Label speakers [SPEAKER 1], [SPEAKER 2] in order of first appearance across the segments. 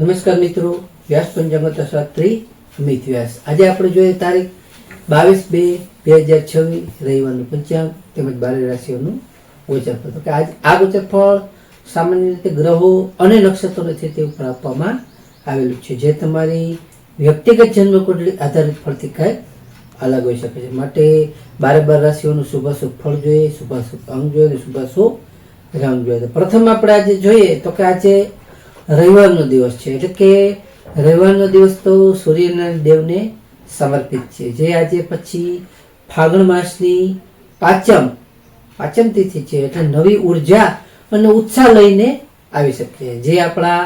[SPEAKER 1] નમસ્કાર મિત્રો, વ્યાસ પંચાંગ શાસ્ત્રી અમિત વ્યાસ. આજે આપણે જોઈએ તારીખ 22/2/2026 રવિવારનું પંચાંગ તેમજ 12 રાશિઓનું ગોચર ફળ. તો કે આ ગોચર ફળ સામાન્ય રીતે ગ્રહો અને નક્ષત્રોની સ્થિતિ ઉપર આપવામાં આવેલું છે, જે તમારી વ્યક્તિગત જન્મ કુંડળી આધારિત ફળથી કાંઈ અલગ હોઈ શકે છે. માટે 12 રાશિઓનું શુભાશુભ ફળ જોઈએ, શુભાશુભ અંગ જોઈએ અને શુભાશુભ રંગ જોઈએ. પ્રથમ આપણે આજે જોઈએ તો કે આજે રવિવારનો દિવસ છે, એટલે કે રવિવારનો દિવસ તો સૂર્યનારાયણ દેવને સમર્પિત છે, જે આજે પછી ફાગણ માસની પાંચમ તિથિ છે, એટલે નવી ઉર્જા અને ઉત્સાહ લઈને આવી શકે, જે આપણા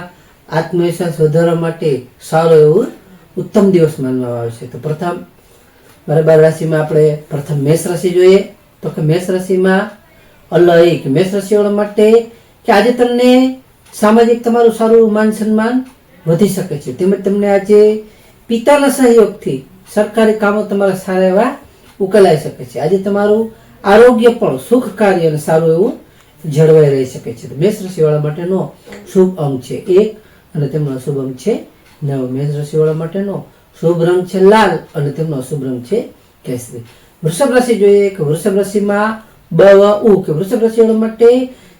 [SPEAKER 1] આત્મવિશ્વાસ વધારવા માટે સારો એવું ઉત્તમ દિવસ માનવામાં આવે છે. તો પ્રથમ 12 રાશિમાં આપણે પ્રથમ મેષ રાશિ જોઈએ. તો કે મેષ રાશિમાં અલૌકિક મેષ રાશિવાળા માટે કે આજે તમને સામાજિક તમારું સારું માન સન્માન વધી શકે છે, તેમજ તમને આજે પિતાના સહયોગથી સરકારી કામો તમારા સારા એવા ઉકેલાઈ શકે છે. આજે તમારું આરોગ્ય પણ સુખ કાર્ય અને સારું એવું જળવાઈ રહી શકે છે. મેષ રાશિવાળા માટેનો શુભ અંક છે 1 અને તેમનો અશુભ અંક છે 9. મેષ રાશિવાળા માટેનો શુભ રંગ છે લાલ અને તેમનો અશુભ રંગ છે કેસરી. વૃષભ રાશિ જોઈએ કે વૃષભ રાશિમાં કે વૃષભ રાશિવાળા માટે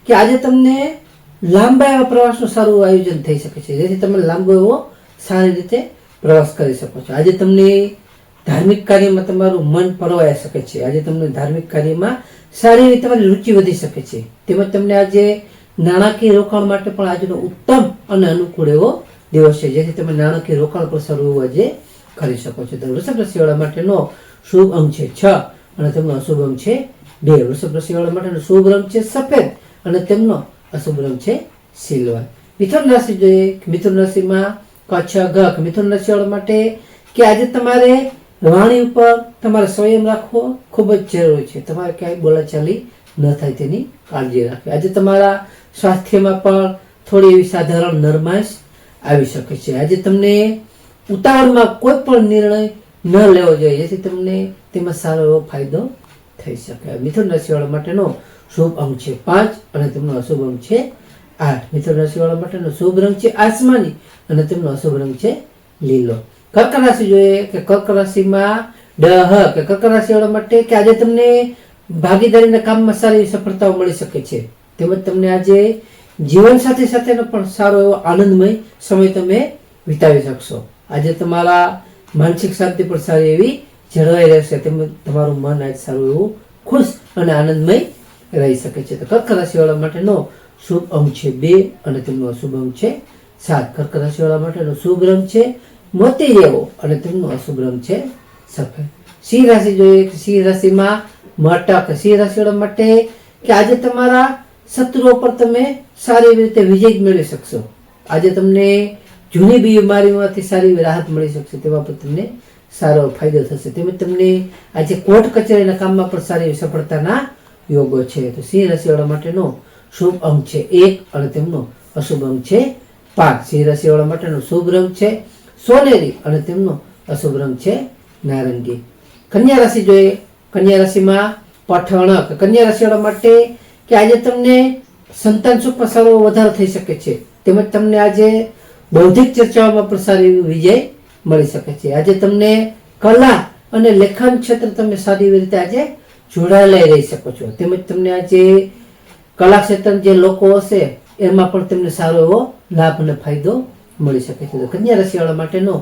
[SPEAKER 1] કે આજે તમને લાંબા એવા પ્રવાસનું સારું આયોજન થઈ શકે છે, જેથી તમે લાંબો એવો સારી રીતે પ્રવાસ કરી શકો છો. આજે તમને ધાર્મિક કાર્યમાં તમારું મન પરોવાઈ શકે છે. આજે તમને ધાર્મિક કાર્યમાં સારી રીતે તમારી રુચિ વધી શકે છે, તેમજ તમને આજે નાણાકીય રોકાણ માટે પણ આજનો ઉત્તમ અને અનુકૂળ એવો દિવસ છે, જેથી તમે નાણાકીય રોકાણ પણ સારું એવું આજે કરી શકો છો. તો વૃષભ રાશિવાળા માટેનો શુભ અંક છે 6 અને તેમનો અશુભ અંક છે 2. વૃષભ રાશિવાળા માટેનો શુભ રંગ છે સફેદ અને તેમનો અશુભ રંગ છે સિલ્વર. મિથુન રાશિ જોઈએ. મિથુન રાશિમાં મિથુન રાશિવાળા માટે કે આજે તમારે વાણી ઉપર તમારે સંયમ રાખવો ખૂબ જ જરૂરી છે. તમારે ક્યાંય બોલાચાલી ન થાય તેની કાળજી રાખવી. આજે તમારા સ્વાસ્થ્યમાં પણ થોડી એવી સાધારણ નરમાશ આવી શકે છે. આજે તમને ઉતાવળમાં કોઈ પણ નિર્ણય ન લેવો જોઈએ, જેથી તમને તેમાં સારો એવો ફાયદો થઈ શકે. મિથુન રાશિવાળા માટેનો શુભ અંક છે 5 અને તેમનો અશુભ અંક છે 8. મિથુન રાશિવાળા માટેનો શુભ રંગ છે આસમાની અને તેમનો અશુભ રંગ છે લીલો. કર્ક રાશિ જોઈએ કે કર્ક રાશિમાં કર્ક રાશિવાળા માટે કે આજે તમને ભાગીદારીના કામમાં સારી સફળતાઓ મળી શકે છે, તેમજ તમને આજે જીવન સાથી સાથેનો પણ સારો એવો આનંદમય સમય તમે વિતાવી શકશો. આજે તમારા માનસિક શાંતિ પણ સારી એવી જળવાઈ રહેશે, તેમજ તમારું મન આજ સારું એવું ખુશ અને આનંદમય રહી શકે છે. તો કર્ક રાશિવાળા માટેનો શુભ અંક છે 2 અને તેમનો અશુભ અંક છે 7. કર્ક રાશિવાળા માટેનો શુભ રંગ છે મોતી જેવો અને તેમનો અશુભ રંગ છે સફેદ. સિંહ રાશિ જોઈએ. સિંહ રાશિમાં સિંહ રાશિવાળા માટે કે આજે તમારા શત્રુઓ પર તમે સારી એવી રીતે વિજય મેળવી શકશો. આજે તમને જૂની બીમારીઓમાંથી સારી એવી રાહત મળી શકશે, તેમાં પણ તમને સારો ફાયદો થશે, તેમજ તમને આજે કોર્ટ કચેરીના કામમાં પણ સારી એવી સફળતાના યોગો છે. તો સિંહ રાશિવાળા માટેનો શુભ અંક છે 1 અને તેમનો અશુભ અંક છે 5. સિંહ રાશિવાળા માટેનો શુભ રંગ છે સોનેરી અને તેમનો અશુભ રંગ છે નારંગી. કન્યા રાશિ જોઈએ. કન્યા રાશિમાં કન્યા રાશિવાળા માટે કે આજે તમને સંતાન સુખમાં સારો વધારો થઈ શકે છે, તેમજ તમને આજે બૌદ્ધિક ચર્ચાઓમાં પણ સારી એવી વિજય મળી શકે છે. આજે તમને કલા અને લેખન ક્ષેત્ર તમે સારી એવી રીતે આજે જોડાયેલા રહી શકો છો, તેમજ તમને આજે કલા ક્ષેત્ર જે લોકો હશે એમાં પણ તમને સારો એવો લાભ અને ફાયદો મળી શકે છે. તો કન્યા રાશિવાળા માટેનો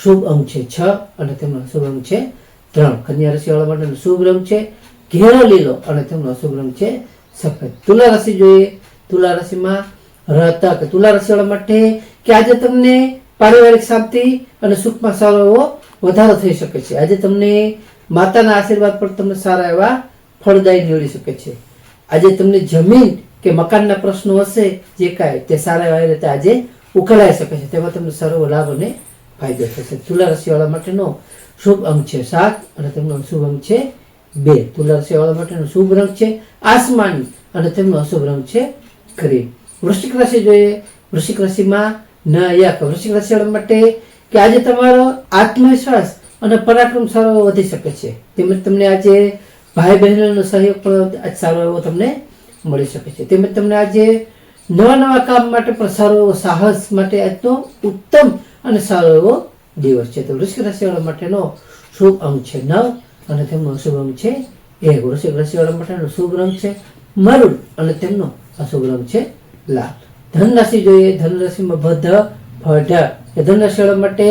[SPEAKER 1] શુભ અંક છે 6 અને તેમનો અશુભ અંક છે 3. કન્યા રાશિવાળા માટેનો શુભ રંગ છે ઘેરો લીલો અને તેમનો અશુભ રંગ છે સફેદ. તુલા રાશિ જોઈએ. તુલા રાશિમાં તુલા રાશિવાળા માટે કે આજે તમને પારિવારિક શાંતિ અને સુખમાં સારો એવો વધારો થઈ શકે છે. આજે તમને માતાના આશીર્વાદ પણ તમને સારા એવા ફળદાયી નીવડી શકે છે. આજે તમને જમીન કે મકાનના પ્રશ્નો હશે જે કાંઈ તે સારા એવા રીતે આજે ઉકેલાઈ શકે છે, તેમાં તમને સારો લાભ અને ફાયદો થશે. તુલા રાશિવાળા માટેનો શુભ અંક છે 7 અને તેમનો અશુભ અંક છે 2. તુલા રાશિવાળા માટેનો શુભ રંગ છે આસમાની અને તેમનો અશુભ રંગ છે ક્રીમ. વૃશ્ચિક રાશિ જોઈએ. વૃશ્ચિક રાશિમાં વૃશ્ચિક રાશિવાળા માટે કે આજે તમારો આત્મવિશ્વાસ અને પરાક્રમ સારો વધી શકે છે, તેમજ તમને આજે ભાઈ બહેનોનો સહયોગ પણ સારો એવો તમને મળી શકે છે, તેમજ તમને આજે નવા નવા કામ માટે પણ સારો એવો સાહસ માટે આજનો ઉત્તમ અને સારો એવો દિવસ છે. તો વૃશ્ચિક રાશિવાળા માટેનો શુભ અંક છે 9 અને તેમનો અશુભ અંક છે 1. વૃશ્ચિક રાશિવાળા માટેનો શુભ રંગ છે મરૂન અને તેમનો અશુભ રંગ છે લાલ. ધન રાશિ જોઈએ. ધન રાશિમાં ભધ ફઢ એ ધન રાશિવાળા માટે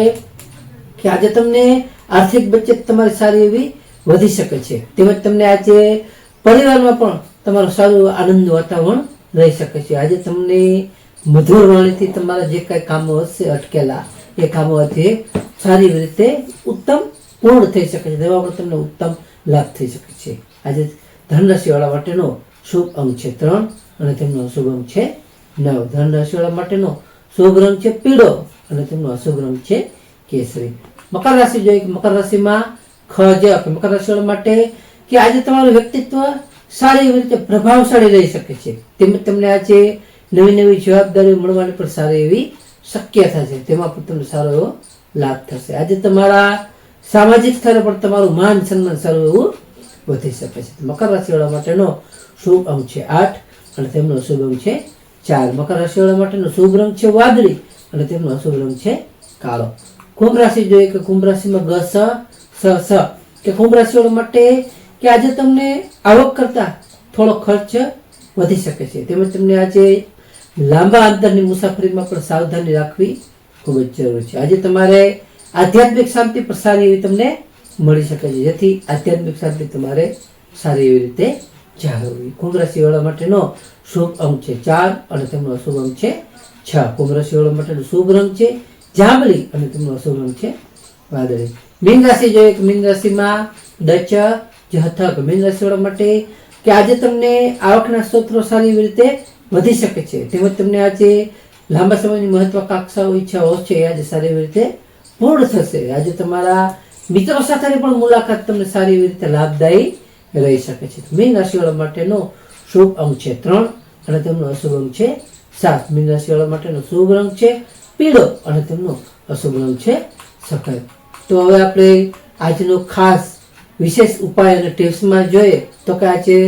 [SPEAKER 1] કે આજે તમને આર્થિક બચત તમારી સારી એવી વધી શકે છે. તેમજ તમને આજે પરિવારમાં પણ તમારું સારું આનંદનું વાતાવરણ રહી શકે છે. આજે તમને મધુર વાણીથી તમારા જે કાંઈ કામો હશે અટકેલા એ કામો આજે સારી રીતે ઉત્તમ પૂર્ણ થઈ શકે છે. તેમાં પણ તમને ઉત્તમ લાભ થઈ શકે છે. આજે ધનરાશિવાળા માટેનો શુભ અંક છે 3 અને તેમનો અશુભ અંક છે 9. ધનરાશિવાળા માટેનો શુભ રંગ છે પીળો અને તેમનો અશુભ રંગ છે કેસરી. મકર રાશિ જોઈએ. મકર રાશિમાં ખજ મકર રાશિવાળા માટે કે આજે તમારું વ્યક્તિત્વ સારી એવી રીતે પ્રભાવશાળી રહી શકે છે. તેમજ તમને આજે નવી નવી જવાબદારી મળવાની પણ સારી એવી શક્યતા છે. તેમાં પણ તમને સારો એવો લાભ થશે. આજે તમારા સામાજિક સ્તરે પણ તમારું માન સન્માન સારું એવું વધી શકે છે. મકર રાશિવાળા માટેનો શુભ અંક છે 8 અને તેમનો અશુભ અંક છે 4. મકર રાશિવાળા માટેનો શુભ રંગ છે વાદળી અને તેમનો અશુભ રંગ છે કાળો. કુંભ રાશિ જોઈએ કે કુંભ રાશિમાં ગ સ સ કે કુંભ રાશિવાળા માટે કે આજે તમને આવક કરતા થોડો ખર્ચ વધી શકે છે. તેમજ તમને આજે લાંબા અંતરની મુસાફરીમાં પણ સાવધાની રાખવી ખૂબ જ જરૂરી છે. આજે તમારે આધ્યાત્મિક શાંતિ પણ સારી એવી તમને મળી શકે છે. જેથી આધ્યાત્મિક શાંતિ તમારે સારી એવી રીતે જાળવવી. કુંભ રાશિવાળા માટેનો શુભ અંક છે 4 અને તેમનો અશુભ અંક છે 6. કુંભ રાશિવાળા માટેનો શુભ રંગ છે જાંબલી અને તેમનો અશુભ રંગ છે વાદળી. મીન રાશિ જોઈએ કે મીન રાશિમાં દચ જથક મીન રાશિવાળા માટે કે આજે તમને આવકના સ્ત્રોતો સારી એવી રીતે વધી શકે છે. તેમજ તમને આજે લાંબા સમયની મહત્વાકાંક્ષાઓ ઈચ્છાઓ છે એ આજે સારી એવી રીતે પૂર્ણ થશે. આજે તમારા મિત્રો સાથેની પણ મુલાકાત તમને સારી એવી રીતે લાભદાયી રહી શકે છે. મીન રાશિવાળા માટેનો શુભ અંક છે 3 અને તેમનો અશુભ અંક છે 7. મીન રાશિવાળા માટેનો શુભ રંગ છે પીળો અને તેમનો અશુભ રંગ છે સફેદ. તો હવે આપણે આજનો ખાસ વિશેષ ઉપાય અને ટિપ્સમાં જોઈએ તો કે આજે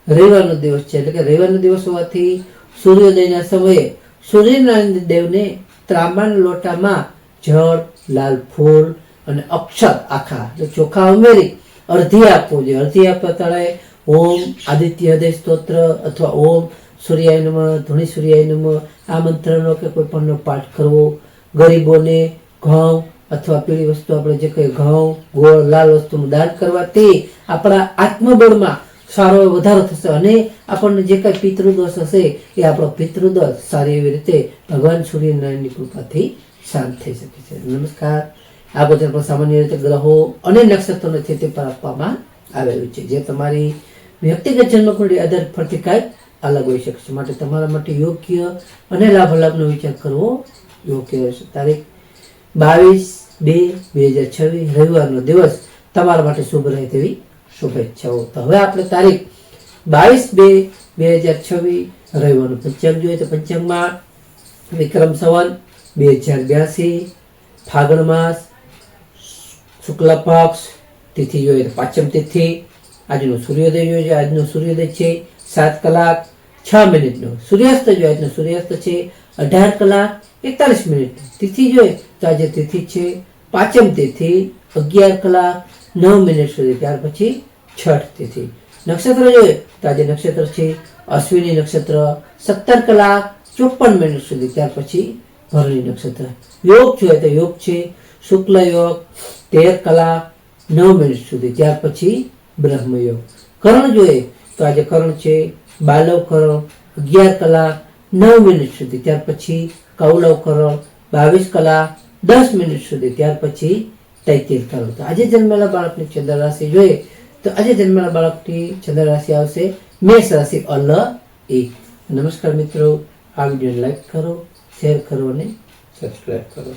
[SPEAKER 1] રવિવારનો દિવસ છે. એટલે કે રવિવારનો દિવસ હોવાથી સૂર્યોદયના સમયે સૂર્યનારાયણ દેવને ત્રાંબાના લોટામાં જળ, લાલ ફૂલ અને અક્ષત આખા એટલે ચોખા ઉમેરી અર્ધી આપવું જોઈએ. અર્ધી આપવા તાળે ઓમ આદિત્ય હૃદય સ્તોત્ર અથવા ઓમ સૂર્યાય નમઃ, ધૂણી સૂર્યાય નમઃ આ મંત્રનો કે કોઈ પણનો પાઠ કરવો. ગરીબોને ઘઉં અથવા પીળી વસ્તુ આપણે જે કહીએ ઘઉં, ગોળ, લાલ વસ્તુનું દાન કરવાથી આપણા આત્મબળમાં સારો વધારો થશે અને આપણને જે કાંઈ પિતૃદોષ હશે એ આપણો પિતૃદોષ સારી એવી રીતે ભગવાન સૂર્યનારાયણની કૃપાથી શાંત થઈ શકે છે. નમસ્કાર. આ ગોચર પર સામાન્ય રીતે ગ્રહો અને નક્ષત્રોને સ્થિતિ પર આપવામાં આવેલું છે જે તમારી વ્યક્તિગત જન્મકુંડળી આધારિત ફરતી કાંઈક અલગ હોઈ શકે છે. માટે તમારા માટે યોગ્ય અને લાભાલાભનો વિચાર કરવો યોગ્ય રહેશે. તારીખ 22/2/2026 રવિવારનો દિવસ તમારા માટે શુભ રહે તેવી શુભેચ્છાઓ. તો હવે આપણે તારીખ 22/2/2026 રવિવારનું પંચાંગ જોઈએ તો પંચાંગમાં વિક્રમ સંવત 2082 ફાગણ માસ શુક્લ પક્ષ તિથિ જોઈએ તો પાંચમ તિથિ. આજનો સૂર્યોદય જોઈએ આજનો સૂર્યોદય છે 7 કલાક 6 મિનિટનો. સૂર્યાસ્ત જોઈએ આજનો સૂર્યાસ્ત છે 18 કલાક 41 મિનિટ. તિથિ જોઈએ તો આજે તિથિ છે પાંચમ તિથિ 11 કલાક 9 મિનિટ સુધી. ત્યાર પછી છઠ તિથિ. નક્ષત્ર જોઈએ તો આજે નક્ષત્ર છે અશ્વિની નક્ષત્ર 17 કલાક 54 મિનિટ સુધી. ત્યાર પછી ભરણી નક્ષત્ર. યોગ જોઈએ તો યોગ છે શુક્લ યોગ 13 કલાક 9 મિનિટ સુધી. ત્યાર પછી બ્રહ્મ યોગ. કરણ જોઈએ તો આજે કરણ છે બાલવ કરણ 11 કલાક 9 મિનિટ સુધી. ત્યાર પછી કૌલવ કરણ 22 કલાક 10 મિનિટ સુધી. ત્યાર પછી તૈતિર કરણ. તો આજે જન્મેલા બાળકની ચંદ્ર રાશિ જોઈએ તો આજે જન્મેલા બાળકની ચંદ્ર રાશિ આવશે મેષ રાશિ અલ એ. નમસ્કાર મિત્રો. આ વિડીયોને લાઈક કરો, શેર કરો અને સબસ્ક્રાઈબ કરો.